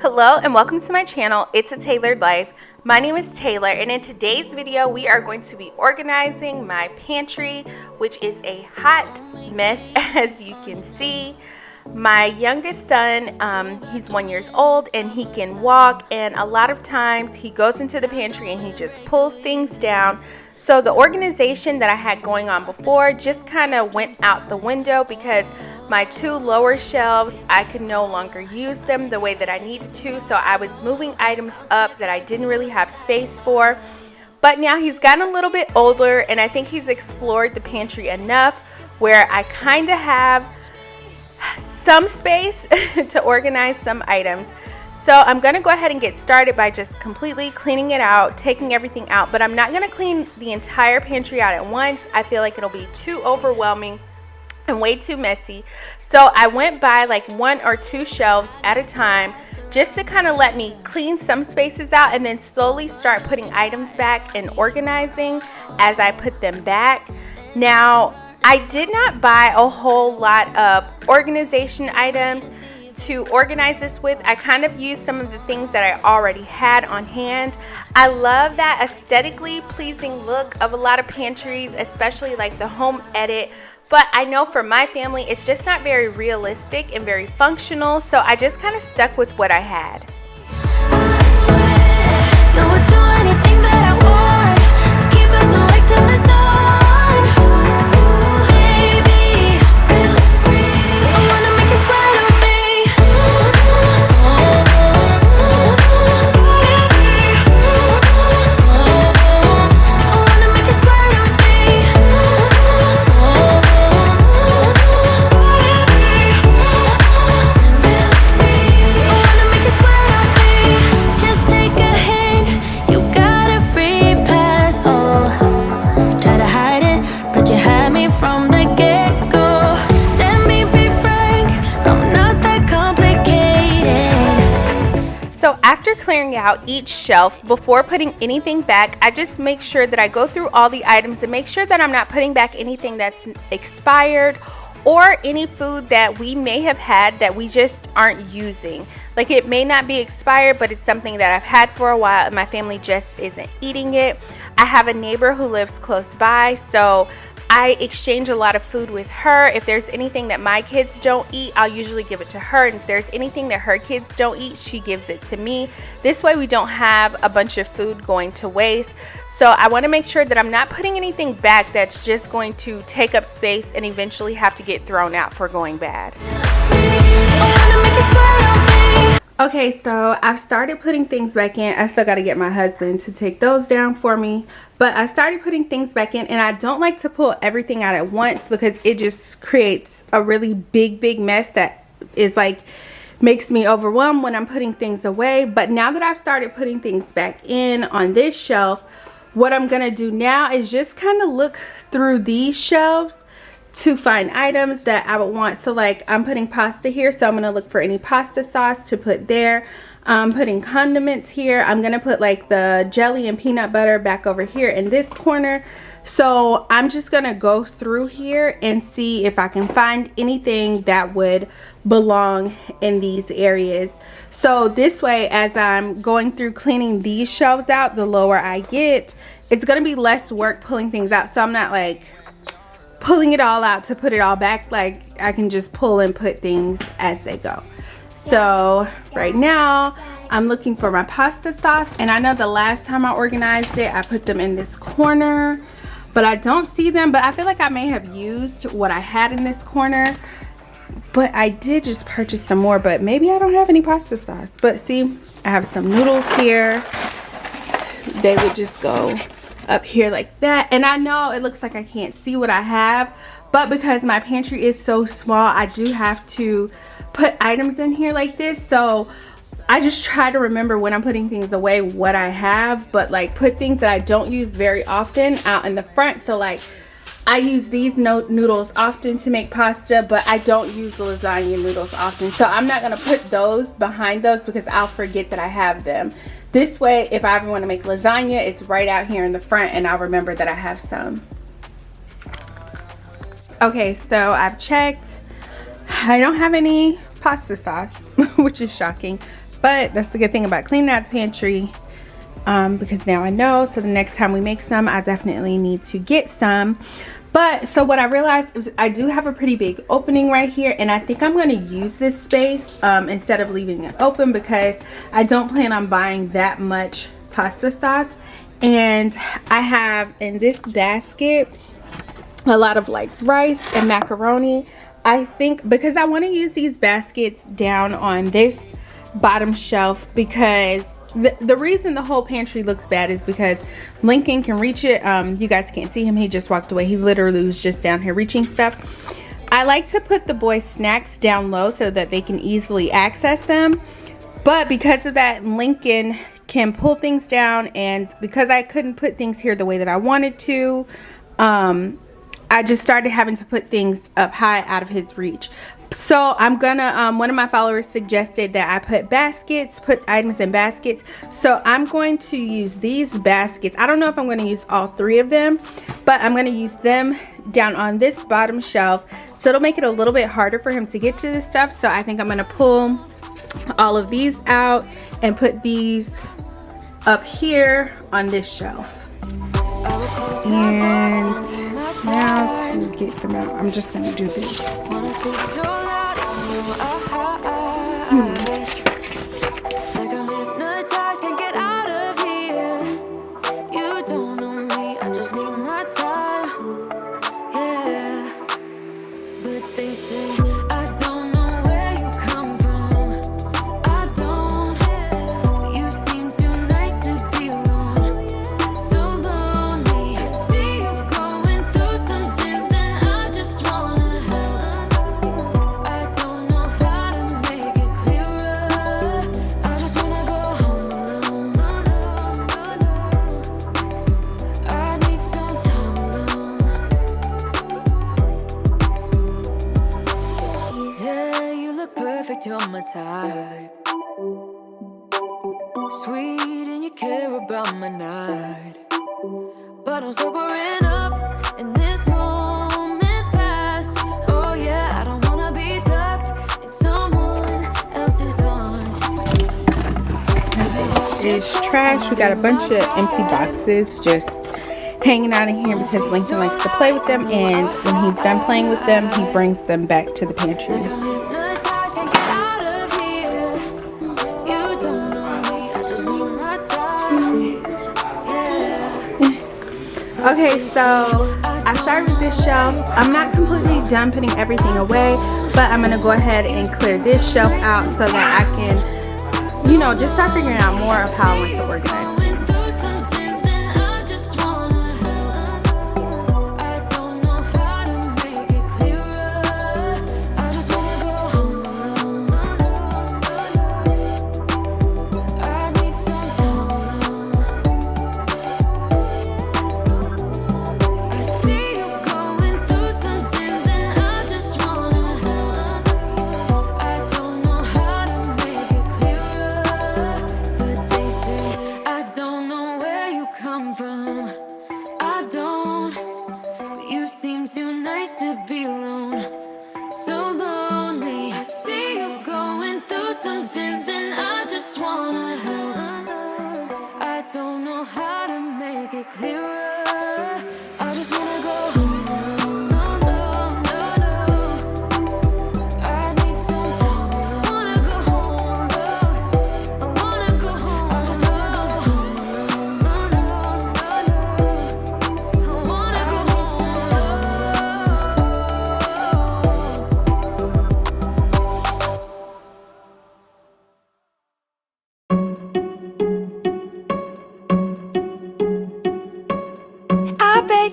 Hello and welcome to my channel. It's a Tailored Life. My name is Taylor, and in today's video we are going to be organizing my pantry, which is a hot mess as you can see. My youngest son, he's 1 year old and he can walk, and a lot of times he goes into the pantry and he just pulls things down. So the organization that I had going on before just kind of went out the window because my two lower shelves, I could no longer use them the way that I needed to. So I was moving items up that I didn't really have space for. But now he's gotten a little bit older and I think he's explored the pantry enough where I kind of have some space to organize some items. So I'm going to go ahead and get started by just completely cleaning it out, taking everything out. But I'm not going to clean the entire pantry out at once. I feel like it'll be too overwhelming and way too messy. So I went by like 1 or 2 shelves at a time just to kind of let me clean some spaces out and then slowly start putting items back and organizing as I put them back. Now, I did not buy a whole lot of organization items to organize this with. I kind of used some of the things that I already had on hand. I love that aesthetically pleasing look of a lot of pantries, especially like the home edit. But I know for my family, it's just not very realistic and very functional. So I just kind of stuck with what I had. So after clearing out each shelf, before putting anything back, I just make sure that I go through all the items and make sure that I'm not putting back anything that's expired or any food that we may have had that we just aren't using. Like it may not be expired, but it's something that I've had for a while and my family just isn't eating it. I have a neighbor who lives close by, so I exchange a lot of food with her. If there's anything that my kids don't eat, I'll usually give it to her. And if there's anything that her kids don't eat, she gives it to me. This way we don't have a bunch of food going to waste. So I want to make sure that I'm not putting anything back that's just going to take up space and eventually have to get thrown out for going bad. Okay, so I've started putting things back in. I still got to get my husband to take those down for me. But I started putting things back in, and I don't like to pull everything out at once because it just creates a really big mess that is like makes me overwhelmed when I'm putting things away. But now that I've started putting things back in on this shelf, what I'm going to do now is just kind of look through these shelves to find items that I would want. So like I'm putting pasta here, so I'm going to look for any pasta sauce to put there. I'm putting condiments here. I'm going to put like the jelly and peanut butter back over here in this corner. So I'm just going to go through here and see if I can find anything that would belong in these areas. So this way, as I'm going through cleaning these shelves out, the lower I get, it's going to be less work pulling things out. So I'm not like pulling it all out to put it all back. Like I can just pull and put things as they go. So right now I'm looking for my pasta sauce, and I know the last time I organized it I put them in this corner, but I don't see them. But I feel like I may have used what I had in this corner, but I did just purchase some more, but maybe I don't have any pasta sauce. But see, I have some noodles here. They would just go up here like that, and I know it looks like I can't see what I have, but because my pantry is so small, I do have to put items in here like this. So I just try to remember when I'm putting things away what I have, but like put things that I don't use very often out in the front. So like I use these noodles often to make pasta, but I don't use the lasagna noodles often. So I'm not gonna put those behind those because I'll forget that I have them. This way, if I ever want to make lasagna, it's right out here in the front and I'll remember that I have some. Okay, so I've checked. I don't have any pasta sauce, which is shocking. But that's the good thing about cleaning out the pantry, because now I know, so the next time we make some, I definitely need to get some. But so what I realized is I do have a pretty big opening right here, and I think I'm going to use this space instead of leaving it open, because I don't plan on buying that much pasta sauce. And I have in this basket a lot of like rice and macaroni. I think because I want to use these baskets down on this bottom shelf, because the reason the whole pantry looks bad is because Lincoln can reach it. You guys can't see him, he just walked away. He literally was just down here reaching stuff. I like to put the boys' snacks down low so that they can easily access them, but because of that, Lincoln can pull things down, and because I couldn't put things here the way that I wanted to, I just started having to put things up high out of his reach. So I'm gonna, one of my followers suggested that I put items in baskets. So I'm going to use these baskets. I don't know if I'm going to use all 3 of them, but I'm going to use them down on this bottom shelf. So it'll make it a little bit harder for him to get to this stuff. So I think I'm going to pull all of these out and put these up here on this shelf. And now to get them out, I'm just going to do this. Like I'm hypnotized, can't get out of here. You don't know me, I just need my time. Yeah, but they say I don't know where you come from. I don't. You seem too nice to be alone. So lonely. I see you going through some things, and I just wanna help. I don't know how to make it clearer. I just wanna go home alone. I need some time alone. Yeah, you look perfect, you're my type. Sweet and you care about my night. But I'm sobering up, and this moment's past. Oh yeah, I don't wanna be tucked in someone else's arms. It's trash. We got a bunch of empty boxes just hanging out in here because Lincoln likes to play with them, and when he's done playing with them, he brings them back to the pantry. I'm hypnotized, can't get out of here. You don't know me, I just need my time. Yeah. Okay, so I started with this shelf. I'm not completely done putting everything away, but I'm gonna go ahead and clear this shelf out so that I can, you know, just start figuring out more of how I want to organize things.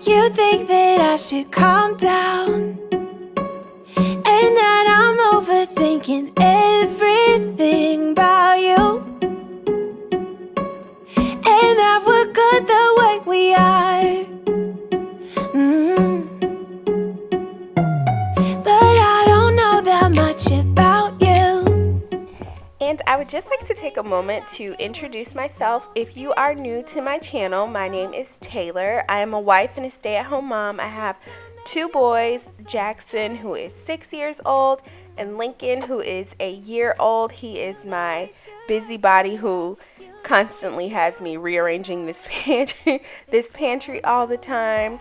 You think that I should calm down, and that I'm overthinking everything about you, and that we're good the way we are. But I don't know that much about you. And I would just like to take a moment to introduce myself. If you are new to my channel, my name is Taylor. I am a wife and a stay-at-home mom. I have 2 boys, Jackson, who is 6 years old, And Lincoln, who is a year old, he is my busybody who constantly has me rearranging this pantry all the time.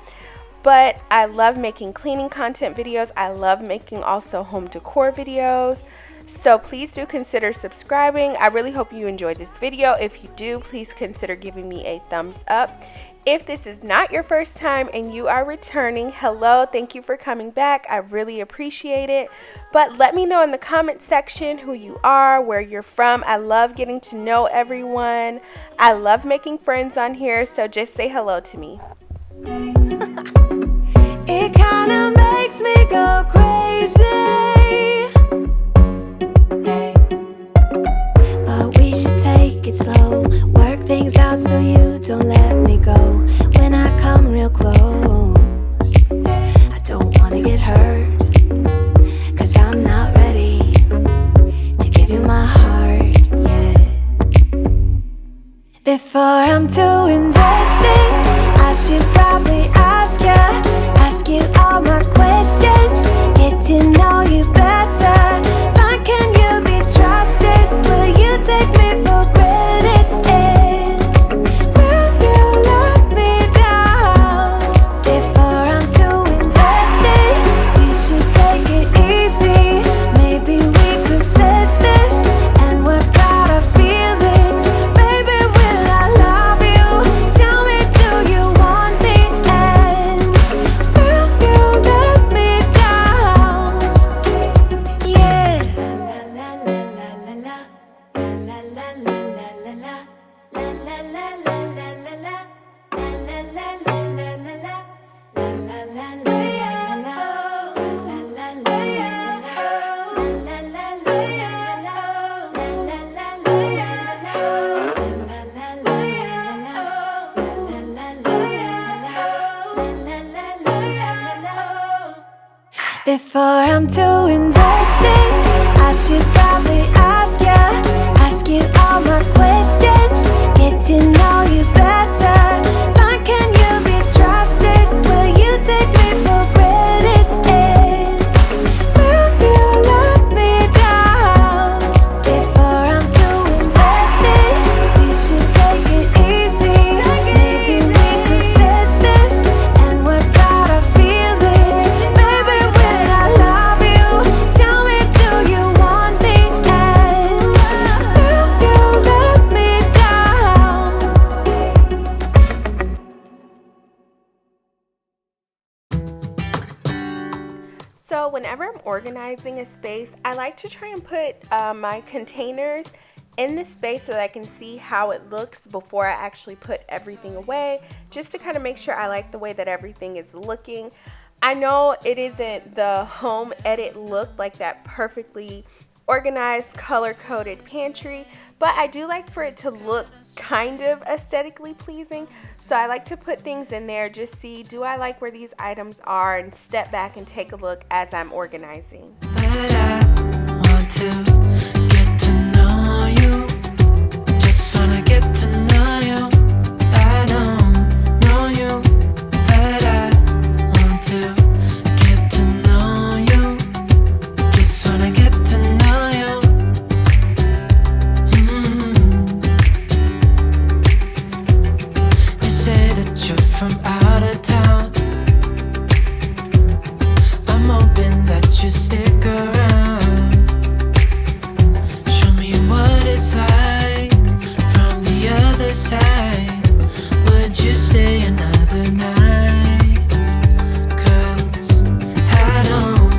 But I love making cleaning content videos. I love making also home decor videos. So please do consider subscribing. I really hope you enjoyed this video. If you do, please consider giving me a thumbs up. If this is not your first time and you are returning, hello, thank you for coming back. I really appreciate it. But let me know in the comment section who you are, where you're from. I love getting to know everyone. I love making friends on here, so just say hello to me. It kinda makes me go crazy, but we should take it slow. Work things out so you don't let me go. When I come real close, I don't wanna get hurt, 'cause I'm not ready to give you my heart yet. Before I'm too invested, I should probably ask you all my questions, get to know you better. Like, can you be trusted? Will you take me for granted? Will you let me down? Before I'm too invested, you should take it easy. Maybe we could test this and work out our feelings. Baby, will I love you? Tell me, do you want me? And will you let me down? Yeah. La la la la la la la la la la la la la la la la la la. Before I'm too invested, I should probably ask you all my questions, get to know you better. Like, can you be trusted? Will you take me for granted? Will you let me down? Before I'm too invested, you should take it easy. Maybe we could test this and work out our feelings. Baby, will I love you? Tell me, do you want me? And will you let me down? So whenever I'm organizing a space, I like to try and put my containers in the space so that I can see how it looks before I actually put everything away, just to kind of make sure I like the way that everything is looking. I know it isn't the home edit look, like that perfectly organized, color-coded pantry, but I do like for it to look kind of aesthetically pleasing. So I like to put things in there, just see, do I like where these items are, and step back and take a look as I'm organizing. But I want to get to know you. Just wanna get to know you. I don't know you, but I want to get to know you. Just wanna get to know you. You say that you're from out of town. I'm hoping that you stick around. Show me what it's like from the other side. Would you stay another night? 'Cause I don't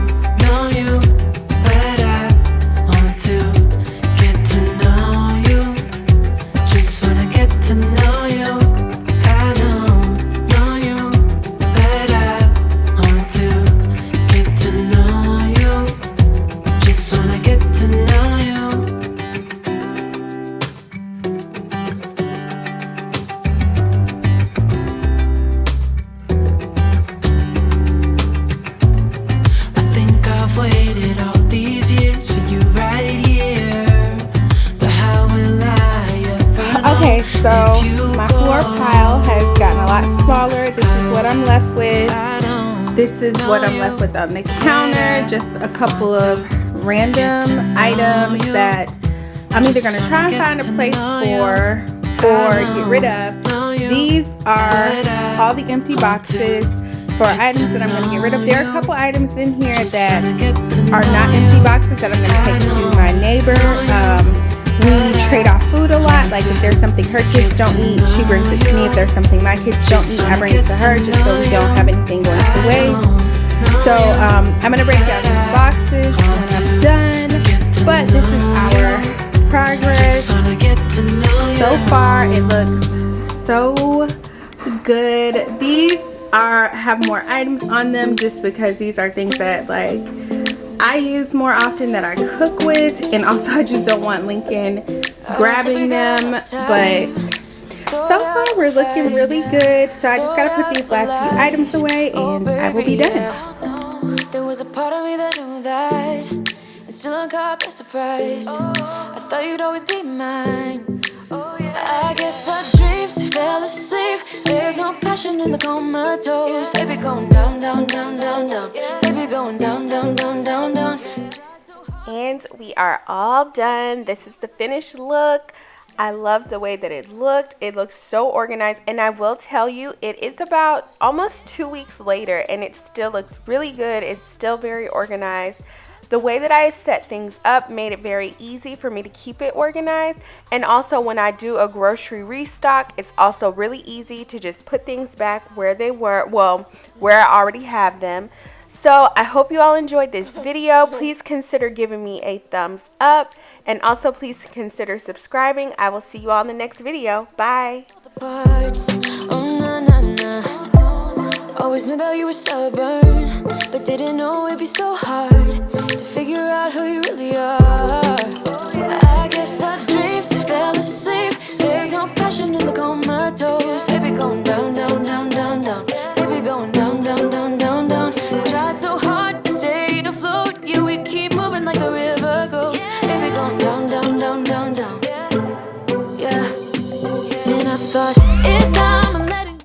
know you, but I want to get to know you. Just wanna get to know you. I don't know you, but I want to get to know you. Just wanna get to know you. I think I've waited all these years for you right here. But how will I ever know Okay, so if you my floor go? pile has gotten a lot smaller. This is what I'm left with. I don't This is what I'm left with on the counter. Just a couple of random items that I'm either going to try and find a place for or get rid of. These are all the empty boxes for items that I'm going to get rid of. There are a couple items in here that are not empty boxes that I'm going to take to my neighbor. We trade off food a lot. Like if there's something her kids don't eat, she brings it to me. If there's something my kids don't eat, I bring it to her just so we don't have anything going to waste. So I'm going to break down these boxes when I'm done. But this is our progress. So far it looks so good. These have more items on them just because these are things that like I use more often that I cook with, and also I just don't want Lincoln grabbing them. But so far we're looking really good. So I just gotta put these last few items away and I will be done. There was a part of me that knew that, and still I'm caught by surprise. I thought you'd always be mine. I guess our dreams fell asleep. There's no passion in the comatose. Baby going down, down, down, down, down. Baby going down, down, down, down, down. And we are all done. This is the finished look. I love the way that it looked. It looks so organized, and I will tell you, it is about almost 2 weeks later and it still looks really good. It's still very organized. The way that I set things up made it very easy for me to keep it organized. And also when I do a grocery restock, it's also really easy to just put things back where they were, well, where I already have them. So I hope you all enjoyed this video. Please consider giving me a thumbs up. And also please consider subscribing. I will see you all in the next video. Bye. Always knew that you were stubborn, but didn't know it'd be so hard to figure out who you really are. I guess I